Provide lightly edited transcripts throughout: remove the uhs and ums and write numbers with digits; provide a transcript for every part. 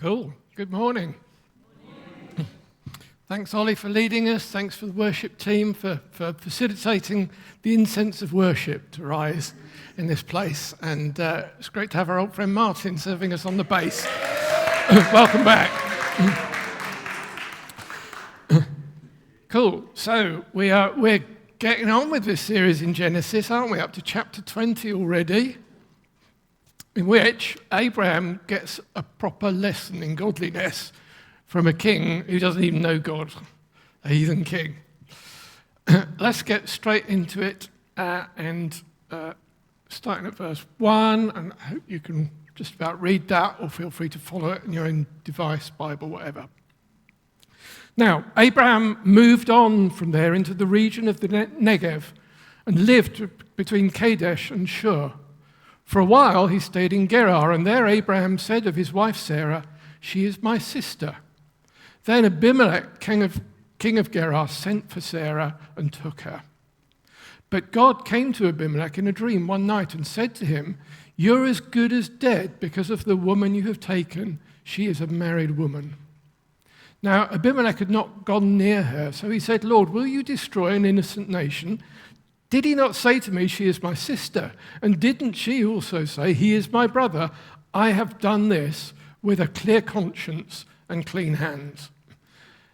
Cool. Good morning. Thanks, Ollie, for leading us. Thanks for the worship team for facilitating the incense of worship to rise in this place. And it's great to have our old friend Martin serving us on the bass. Welcome back. Cool. So we're getting on with this series in Genesis, aren't we? Up to chapter 20 already, in which Abraham gets a proper lesson in godliness from a king who doesn't even know God, a heathen king. Let's get straight into it, and starting at verse 1, and I hope you can just about read that, or feel free to follow it in your own device, Bible, whatever. Now, Abraham moved on from there into the region of the Negev and lived between Kadesh and Shur. For a while he stayed in Gerar, and there Abraham said of his wife Sarah, "She is my sister." Then Abimelech, king of Gerar, sent for Sarah and took her. But God came to Abimelech in a dream one night and said to him, "You're as good as dead because of the woman you have taken. She is a married woman." Now Abimelech had not gone near her, so he said, "Lord, will you destroy an innocent nation? Did he not say to me, 'She is my sister'? And didn't she also say, 'He is my brother'? I have done this with a clear conscience and clean hands."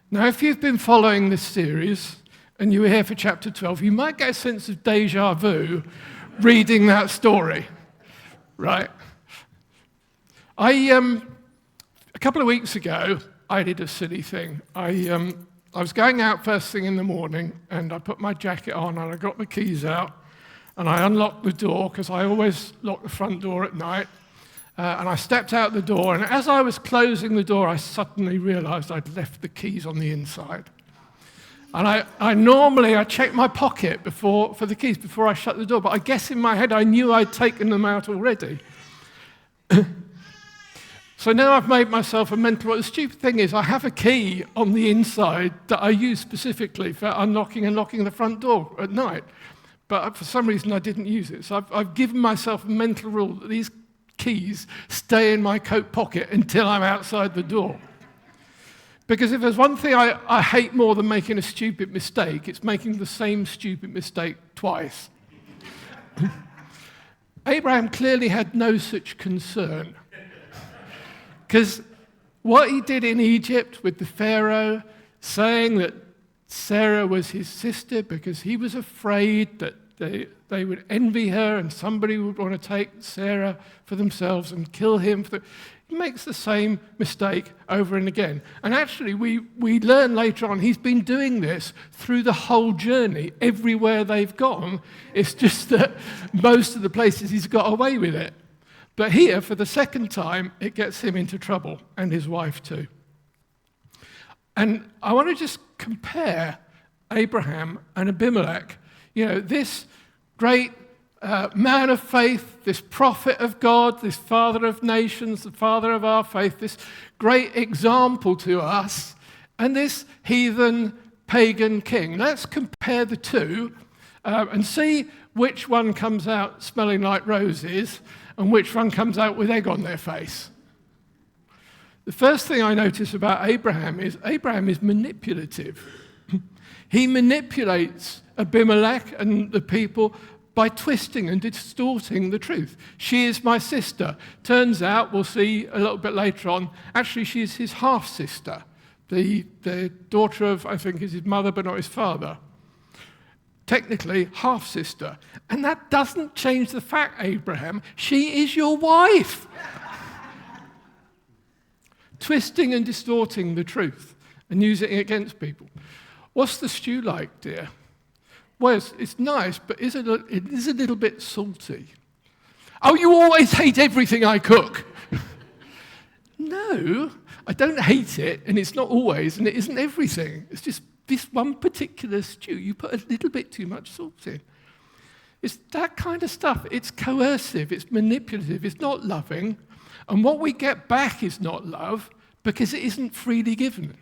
Now, if you've been following this series and you were here for chapter 12, you might get a sense of deja vu reading that story, right? A couple of weeks ago, I did a silly thing. I was going out first thing in the morning, and I put my jacket on, and I got the keys out, and I unlocked the door, because I always lock the front door at night, and I stepped out the door, and as I was closing the door, I suddenly realized I'd left the keys on the inside. And I normally check my pocket for the keys before I shut the door, but I guess in my head I knew I'd taken them out already. So now I've made myself a mental. The stupid thing is I have a key on the inside that I use specifically for unlocking and locking the front door at night. But for some reason I didn't use it. So I've given myself a mental rule that these keys stay in my coat pocket until I'm outside the door. Because if there's one thing I hate more than making a stupid mistake, it's making the same stupid mistake twice. Abraham clearly had no such concern. Because what he did in Egypt with the Pharaoh, saying that Sarah was his sister because he was afraid that they would envy her and somebody would want to take Sarah for themselves and kill him. He makes the same mistake over and again. And actually, we learn later on, he's been doing this through the whole journey, everywhere they've gone. It's just that most of the places he's got away with it. But here, for the second time, it gets him into trouble, and his wife too. And I want to just compare Abraham and Abimelech. You know, this great man of faith, this prophet of God, this father of nations, the father of our faith, this great example to us, and this heathen pagan king. Let's compare the two and see which one comes out smelling like roses and which one comes out with egg on their face. The first thing I notice about Abraham is manipulative. He manipulates Abimelech and the people by twisting and distorting the truth. She is my sister. Turns out, we'll see a little bit later on, actually she's his half-sister, the daughter of, I think, is his mother but not his father. Technically, half-sister. And that doesn't change the fact, Abraham, she is your wife. Twisting and distorting the truth and using it against people. What's the stew like, dear? Well, it's nice, but it is a little bit salty. Oh, you always hate everything I cook. No, I don't hate it, and it's not always, and it isn't everything. It's just this one particular stew, you put a little bit too much salt in. It's that kind of stuff. It's coercive, it's manipulative, it's not loving. And what we get back is not love because it isn't freely given,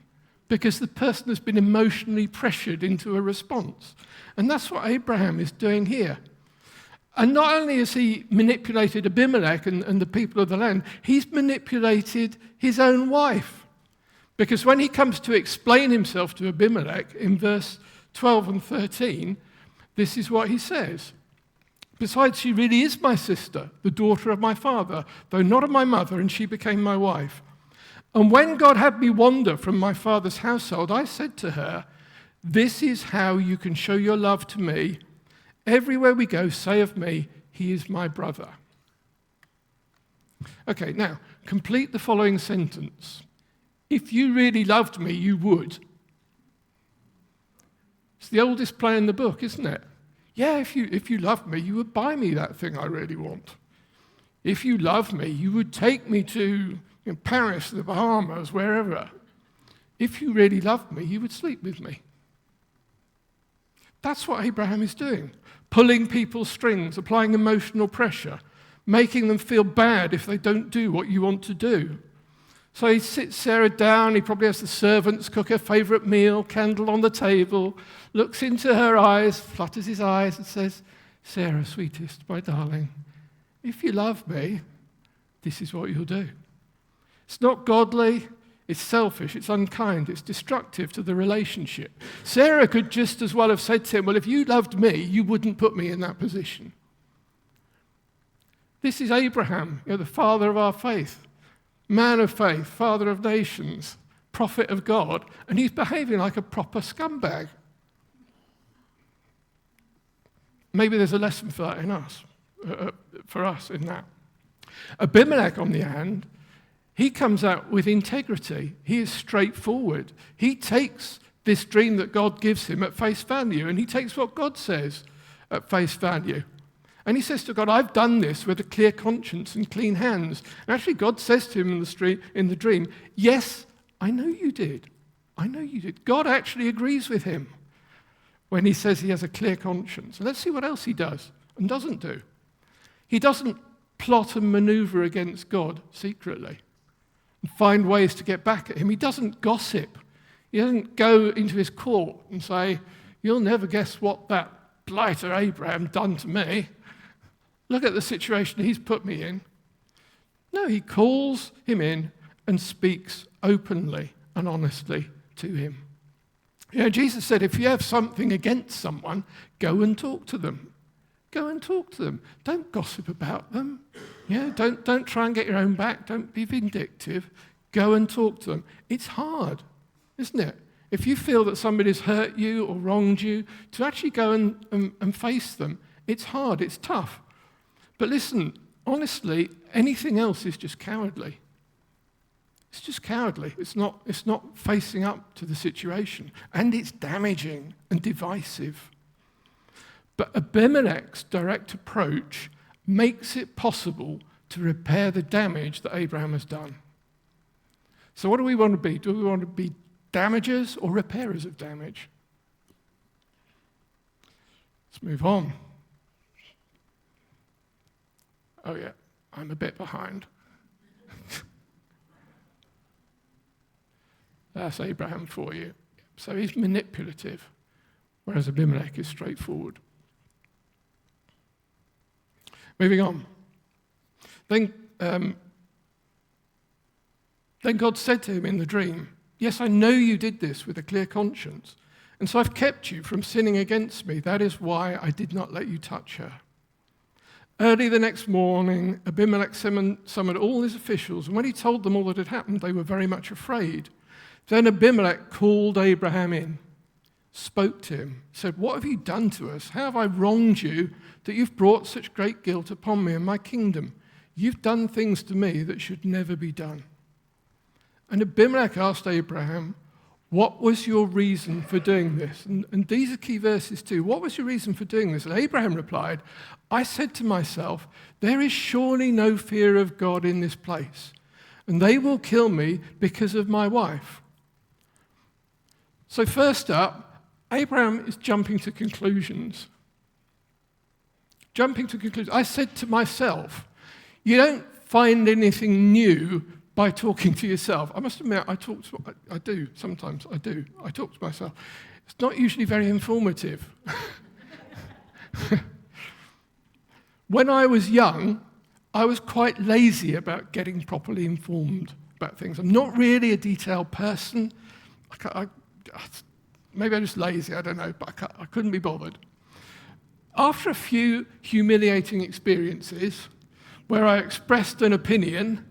because the person has been emotionally pressured into a response. And that's what Abraham is doing here. And not only has he manipulated Abimelech and the people of the land, he's manipulated his own wife. Because when he comes to explain himself to Abimelech in verse 12 and 13, this is what he says. Besides, she really is my sister, the daughter of my father, though not of my mother, and she became my wife. And when God had me wander from my father's household, I said to her, this is how you can show your love to me. Everywhere we go, say of me, he is my brother. Okay, now, complete the following sentence. If you really loved me, you would. It's the oldest play in the book, isn't it? Yeah, if you loved me, you would buy me that thing I really want. If you loved me, you would take me to Paris, the Bahamas, wherever. If you really loved me, you would sleep with me. That's what Abraham is doing. Pulling people's strings, applying emotional pressure, making them feel bad if they don't do what you want to do. So he sits Sarah down, he probably has the servants cook her favourite meal, candle on the table, looks into her eyes, flutters his eyes and says, Sarah, sweetest, my darling, if you love me, this is what you'll do. It's not godly, it's selfish, it's unkind, it's destructive to the relationship. Sarah could just as well have said to him, well, if you loved me, you wouldn't put me in that position. This is Abraham, the father of our faith. Man of faith, father of nations, prophet of God, and he's behaving like a proper scumbag. Maybe there's a lesson for that in us, for us in that. Abimelech, on the hand, he comes out with integrity. He is straightforward. He takes this dream that God gives him at face value, and he takes what God says at face value. And he says to God, I've done this with a clear conscience and clean hands. And actually, God says to him in the dream, yes, I know you did. I know you did. God actually agrees with him when he says he has a clear conscience. And let's see what else he does and doesn't do. He doesn't plot and maneuver against God secretly and find ways to get back at him. He doesn't gossip. He doesn't go into his court and say, you'll never guess what that blighter Abraham done to me. Look at the situation he's put me in. No, he calls him in and speaks openly and honestly to him. Jesus said, if you have something against someone, go and talk to them. Go and talk to them. Don't gossip about them. Don't try and get your own back. Don't be vindictive. Go and talk to them. It's hard, isn't it? If you feel that somebody's hurt you or wronged you, to actually go and face them, it's hard, it's tough. But listen, honestly, anything else is just cowardly. It's just cowardly. It's not facing up to the situation. And it's damaging and divisive. But Abimelech's direct approach makes it possible to repair the damage that Abraham has done. So what do we want to be? Do we want to be damagers or repairers of damage? Let's move on. Oh yeah, I'm a bit behind. That's Abraham for you. So he's manipulative, whereas Abimelech is straightforward. Moving on. Then God said to him in the dream, yes, I know you did this with a clear conscience, and so I've kept you from sinning against me. That is why I did not let you touch her. Early the next morning, Abimelech summoned all his officials, and when he told them all that had happened, they were very much afraid. Then Abimelech called Abraham in, spoke to him, said, what have you done to us? How have I wronged you that you've brought such great guilt upon me and my kingdom? You've done things to me that should never be done. And Abimelech asked Abraham, what was your reason for doing this? And these are key verses too. What was your reason for doing this? And Abraham replied, I said to myself, there is surely no fear of God in this place, and they will kill me because of my wife. So first up, Abraham is jumping to conclusions. I said to myself, you don't find anything new by talking to yourself. I must admit, I talk to myself. It's not usually very informative. When I was young, I was quite lazy about getting properly informed about things. I'm not really a detailed person. Maybe I'm just lazy, I don't know, but I couldn't be bothered. After a few humiliating experiences where I expressed an opinion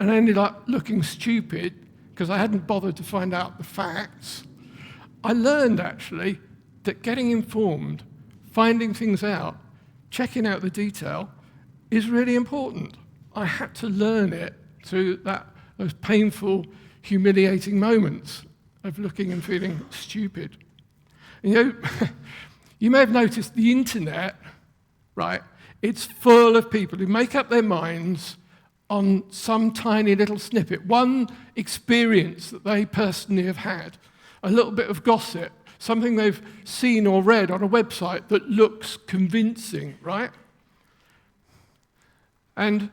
and ended up looking stupid because I hadn't bothered to find out the facts, I learned actually that getting informed, finding things out, checking out the detail is really important. I had to learn it through those painful, humiliating moments of looking and feeling stupid. You may have noticed the internet, right? It's full of people who make up their minds on some tiny little snippet, one experience that they personally have had, a little bit of gossip, something they've seen or read on a website that looks convincing, right? And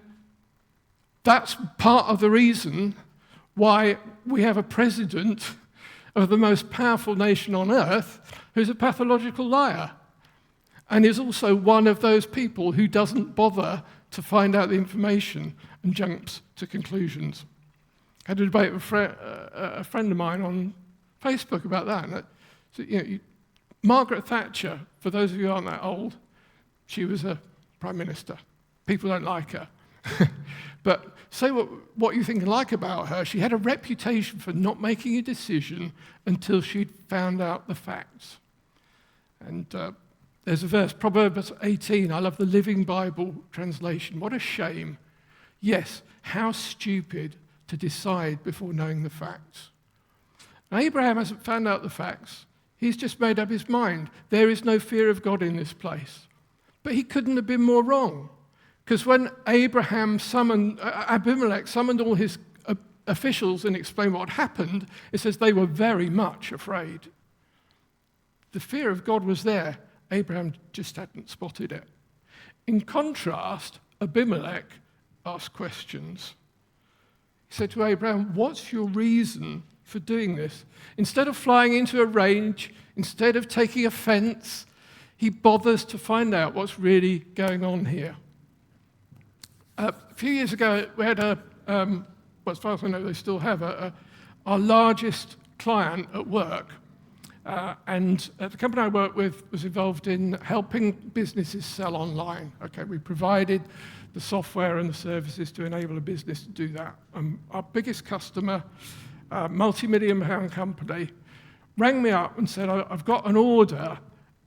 that's part of the reason why we have a president of the most powerful nation on earth who's a pathological liar and is also one of those people who doesn't bother to find out the information and jumps to conclusions. I had a debate with a friend of mine on Facebook about that. And Margaret Thatcher, for those of you who aren't that old, she was a prime minister. People don't like her. But say what you think and like about her, she had a reputation for not making a decision until she'd found out the facts. And there's a verse, Proverbs 18, I love the Living Bible translation. What a shame. Yes, how stupid to decide before knowing the facts. Now, Abraham hasn't found out the facts. He's just made up his mind. There is no fear of God in this place. But he couldn't have been more wrong. Because when Abimelech summoned all his officials and explained what happened, it says they were very much afraid. The fear of God was there. Abraham just hadn't spotted it. In contrast, Abimelech asked questions. He said to Abraham, what's your reason for doing this? Instead of flying into a rage, instead of taking offense, he bothers to find out what's really going on here. A few years ago, we had as far as I know, they still have, our largest client at work. And the company I worked with was involved in helping businesses sell online. Okay, we provided the software and the services to enable a business to do that. Our biggest customer, multi-million-pound company, rang me up and said, I've got an order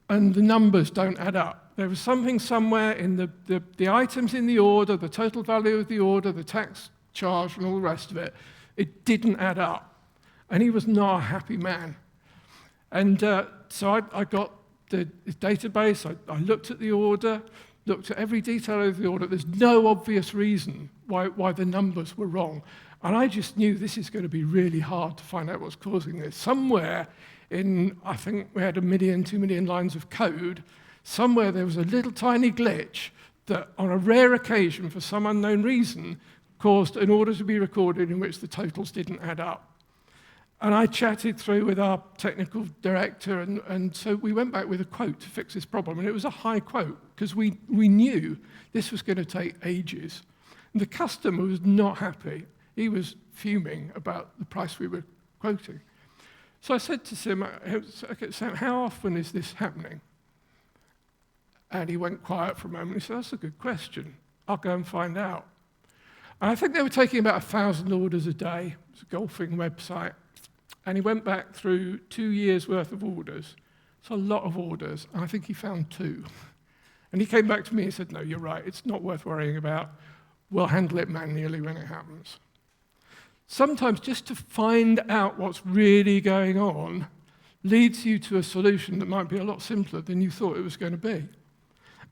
and the numbers don't add up. There was something somewhere in the items in the order, the total value of the order, the tax charge and all the rest of it. It didn't add up. And he was not a happy man. And so I got the database, I looked at the order, looked at every detail of the order. There's no obvious reason why the numbers were wrong. And I just knew this is going to be really hard to find out what's causing this. Somewhere I think we had 2 million lines of code, somewhere there was a little tiny glitch that on a rare occasion, for some unknown reason, caused an order to be recorded in which the totals didn't add up. And I chatted through with our technical director, and so we went back with a quote to fix this problem. And it was a high quote, because we knew this was going to take ages. And the customer was not happy. He was fuming about the price we were quoting. So I said to Sam, okay, Sam, how often is this happening? And he went quiet for a moment. He said, that's a good question. I'll go and find out. And I think they were taking about 1,000 orders a day. It's a golfing website. And he went back through 2 years' worth of orders. It's a lot of orders. And I think he found 2. And he came back to me and said, no, you're right. It's not worth worrying about. We'll handle it manually when it happens. Sometimes just to find out what's really going on leads you to a solution that might be a lot simpler than you thought it was going to be.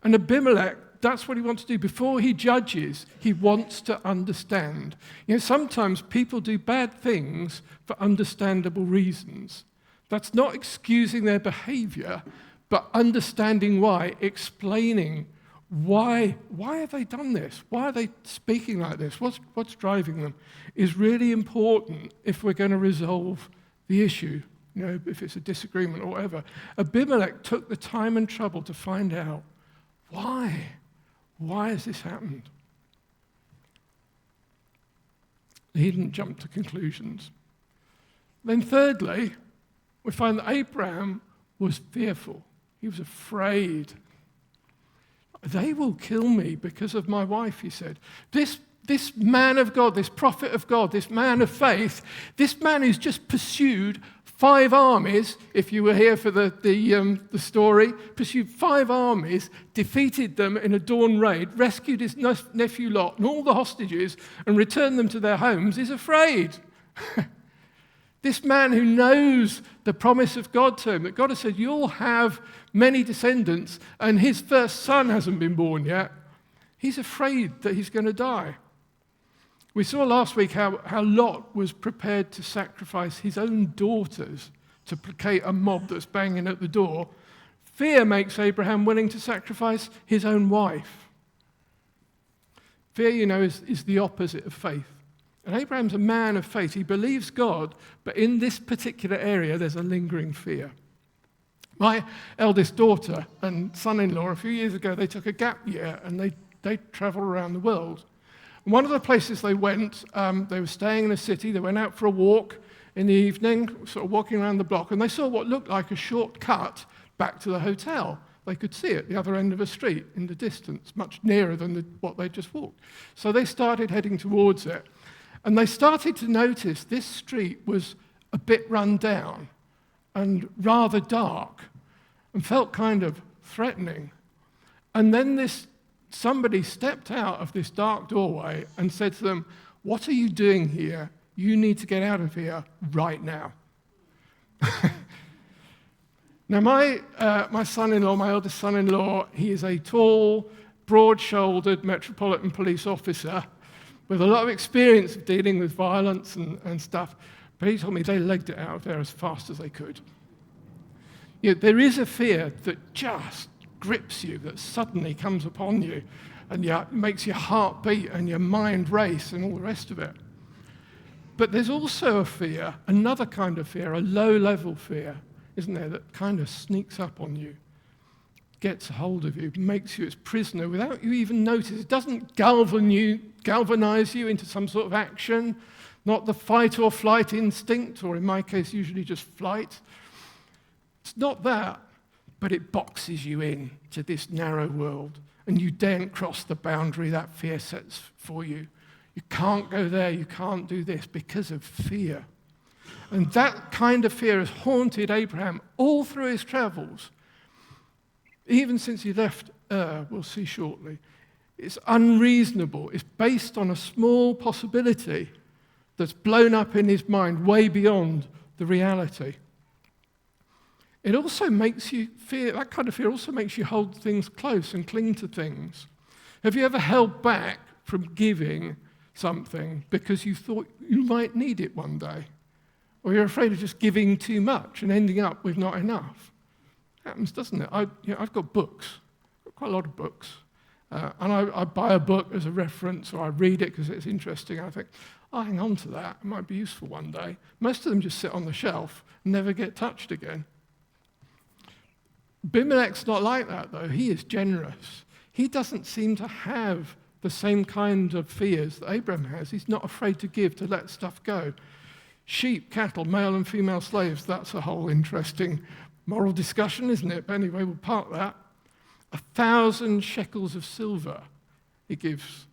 And Abimelech, that's what he wants to do. Before he judges, he wants to understand. You know, sometimes people do bad things for understandable reasons. That's not excusing their behavior, but understanding why, explaining why have they done this? Why are they speaking like this? What's driving them is really important if we're going to resolve the issue, you know, if it's a disagreement or whatever. Abimelech took the time and trouble to find out why Why has this happened? He didn't jump to conclusions. Then thirdly, we find that Abraham was fearful. He was afraid. They will kill me because of my wife, he said. This man of God, this prophet of God, this man of faith, this man who's just pursued 5 armies, if you were here for the story, pursued 5 armies, defeated them in a dawn raid, rescued his nephew Lot and all the hostages and returned them to their homes, is afraid. This man who knows the promise of God to him, that God has said, you'll have many descendants, and his first son hasn't been born yet, he's afraid that he's going to die. We saw last week how Lot was prepared to sacrifice his own daughters to placate a mob that's banging at the door. Fear makes Abraham willing to sacrifice his own wife. Fear, is the opposite of faith. And Abraham's a man of faith. He believes God, but in this particular area, there's a lingering fear. My eldest daughter and son-in-law, a few years ago, they took a gap year and they traveled around the world. And one of the places they went, they were staying in a city. They went out for a walk in the evening, sort of walking around the block, and they saw what looked like a short cut back to the hotel. They could see it, the other end of a street in the distance, much nearer than what they just walked. So they started heading towards it. And they started to notice this street was a bit run down and rather dark and felt kind of threatening. And then somebody stepped out of this dark doorway and said to them, "What are you doing here? You need to get out of here right now." Now, my son-in-law, my eldest son-in-law, he is a tall, broad-shouldered Metropolitan Police officer with a lot of experience of dealing with violence and stuff. But he told me they legged it out of there as fast as they could. There is a fear that just grips you, that suddenly comes upon you, and makes your heart beat and your mind race and all the rest of it. But there's also a fear, another kind of fear, a low-level fear, isn't there, that kind of sneaks up on you, gets a hold of you, makes you its prisoner without you even notice. It doesn't galvanize you into some sort of action, not the fight or flight instinct, or in my case, usually just flight. It's not that, but it boxes you in to this narrow world, and you daren't cross the boundary that fear sets for you. You can't go there, you can't do this because of fear. And that kind of fear has haunted Abraham all through his travels. Even since he left we'll see shortly. It's unreasonable. It's based on a small possibility that's blown up in his mind way beyond the reality. It also makes you fear, that kind of fear also makes you hold things close and cling to things. Have you ever held back from giving something because you thought you might need it one day? Or you're afraid of just giving too much and ending up with not enough? Happens, doesn't it? I've got books, I've got quite a lot of books. And I buy a book as a reference, or I read it because it's interesting. I think, I'll hang on to that. It might be useful one day. Most of them just sit on the shelf and never get touched again. Abimelech's not like that, though. He is generous. He doesn't seem to have the same kind of fears that Abraham has. He's not afraid to give, to let stuff go. Sheep, cattle, male and female slaves, that's a whole interesting moral discussion, isn't it? But anyway, we'll park that. 1,000 shekels of silver he gives.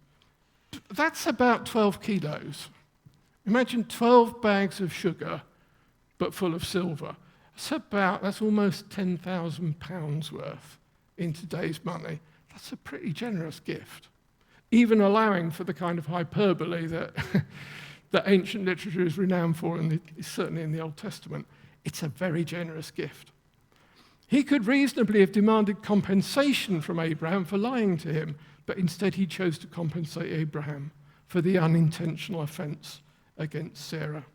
That's about 12 kilos. Imagine 12 bags of sugar, but full of silver. That's almost 10,000 pounds worth in today's money. That's a pretty generous gift, even allowing for the kind of hyperbole that that ancient literature is renowned for, and certainly in the Old Testament. It's a very generous gift. He could reasonably have demanded compensation from Abraham for lying to him, but instead he chose to compensate Abraham for the unintentional offense against Sarah.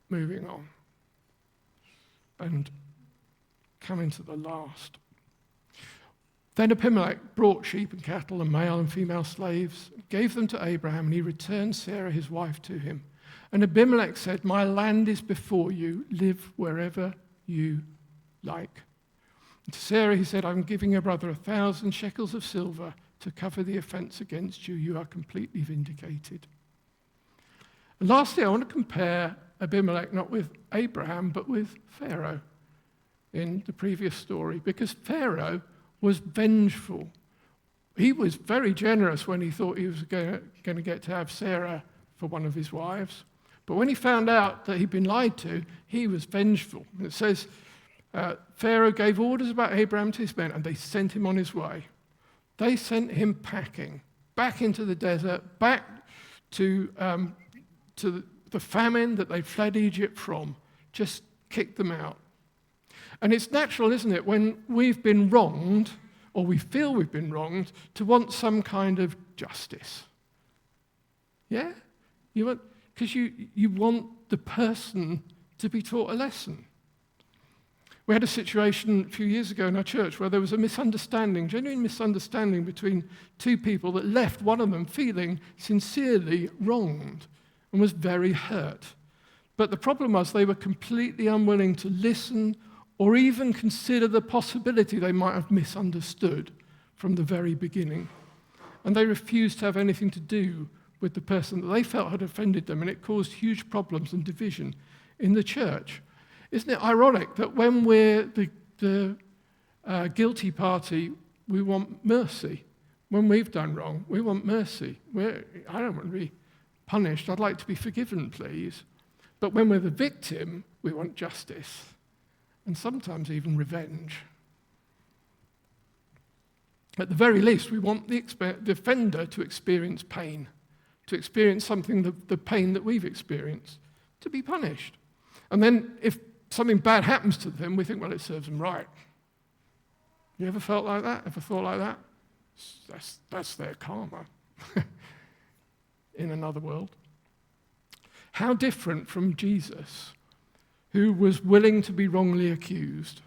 Moving on, and coming to the last. Then Abimelech brought sheep and cattle and male and female slaves, gave them to Abraham, and he returned Sarah his wife to him. And Abimelech said, "My land is before you, live wherever you like." And to Sarah he said, I'm giving your brother 1,000 shekels of silver to cover the offense against you. You are completely vindicated. And lastly, I want to compare Abimelech not with Abraham, but with Pharaoh in the previous story, because Pharaoh was vengeful. He was very generous when he thought he was going to get to have Sarah for one of his wives. But when he found out that he'd been lied to, he was vengeful. And it says, Pharaoh gave orders about Abraham to his men, and they sent him on his way. They sent him packing, back into the desert, back to the famine that they fled Egypt from, just kicked them out. And it's natural, isn't it, when we've been wronged, or we feel we've been wronged, to want some kind of justice. Yeah? Because you want the person to be taught a lesson. We had a situation a few years ago in our church where there was a misunderstanding, genuine misunderstanding between two people that left one of them feeling sincerely wronged and was very hurt. But the problem was they were completely unwilling to listen or even consider the possibility they might have misunderstood from the very beginning. And they refused to have anything to do with the person that they felt had offended them, and it caused huge problems and division in the church. Isn't it ironic that when we're the guilty party, we want mercy? When we've done wrong, we want mercy. I don't want to be punished. I'd like to be forgiven, please. But when we're the victim, we want justice, and sometimes even revenge. At the very least, we want the offender to experience pain, to experience something, the pain that we've experienced, to be punished. And then if something bad happens to them, we think, well, it serves them right. You ever felt like that? Ever thought like that? That's their karma in another world. How different from Jesus, who was willing to be wrongly accused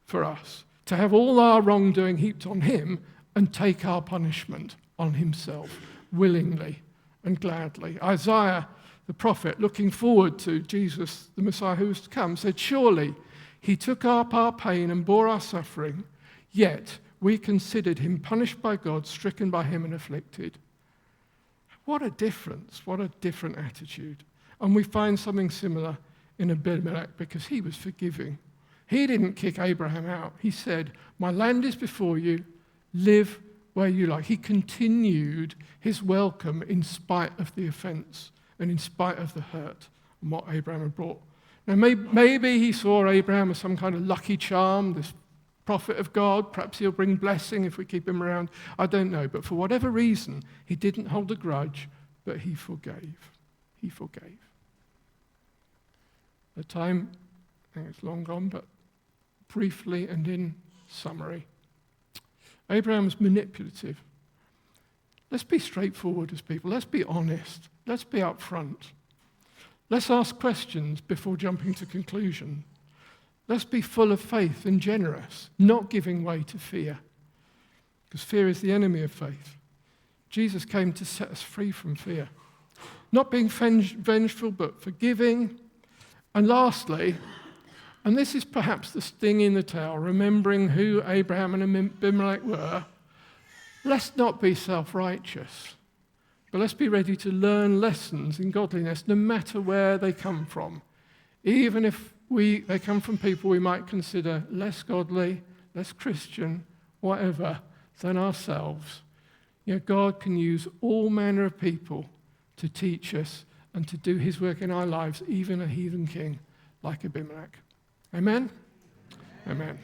for us, to have all our wrongdoing heaped on him and take our punishment on himself willingly and gladly. Isaiah, the prophet, looking forward to Jesus, the Messiah who was to come, said, surely he took up our pain and bore our suffering, yet we considered him punished by God, stricken by him and afflicted. What a difference, what a different attitude. And we find something similar in Abimelech because he was forgiving. He didn't kick Abraham out. He said, my land is before you, live where you like. He continued his welcome in spite of the offense and in spite of the hurt and what Abraham had brought. Now, maybe he saw Abraham as some kind of lucky charm, this prophet of God. Perhaps he'll bring blessing if we keep him around. I don't know. But for whatever reason, he didn't hold a grudge, but he forgave. He forgave. The time, I think it's long gone, but briefly and in summary, Abraham's manipulative. Let's be straightforward as people. Let's be honest. Let's be upfront. Let's ask questions before jumping to conclusion. Let's be full of faith and generous, not giving way to fear, because fear is the enemy of faith. Jesus came to set us free from fear. Not being vengeful, but forgiving. And lastly, and this is perhaps the sting in the tail, remembering who Abraham and Abimelech were, let's not be self-righteous, but let's be ready to learn lessons in godliness no matter where they come from. Even if they come from people we might consider less godly, less Christian, whatever, than ourselves. You know, God can use all manner of people to teach us and to do his work in our lives, even a heathen king like Abimelech. Amen? Amen.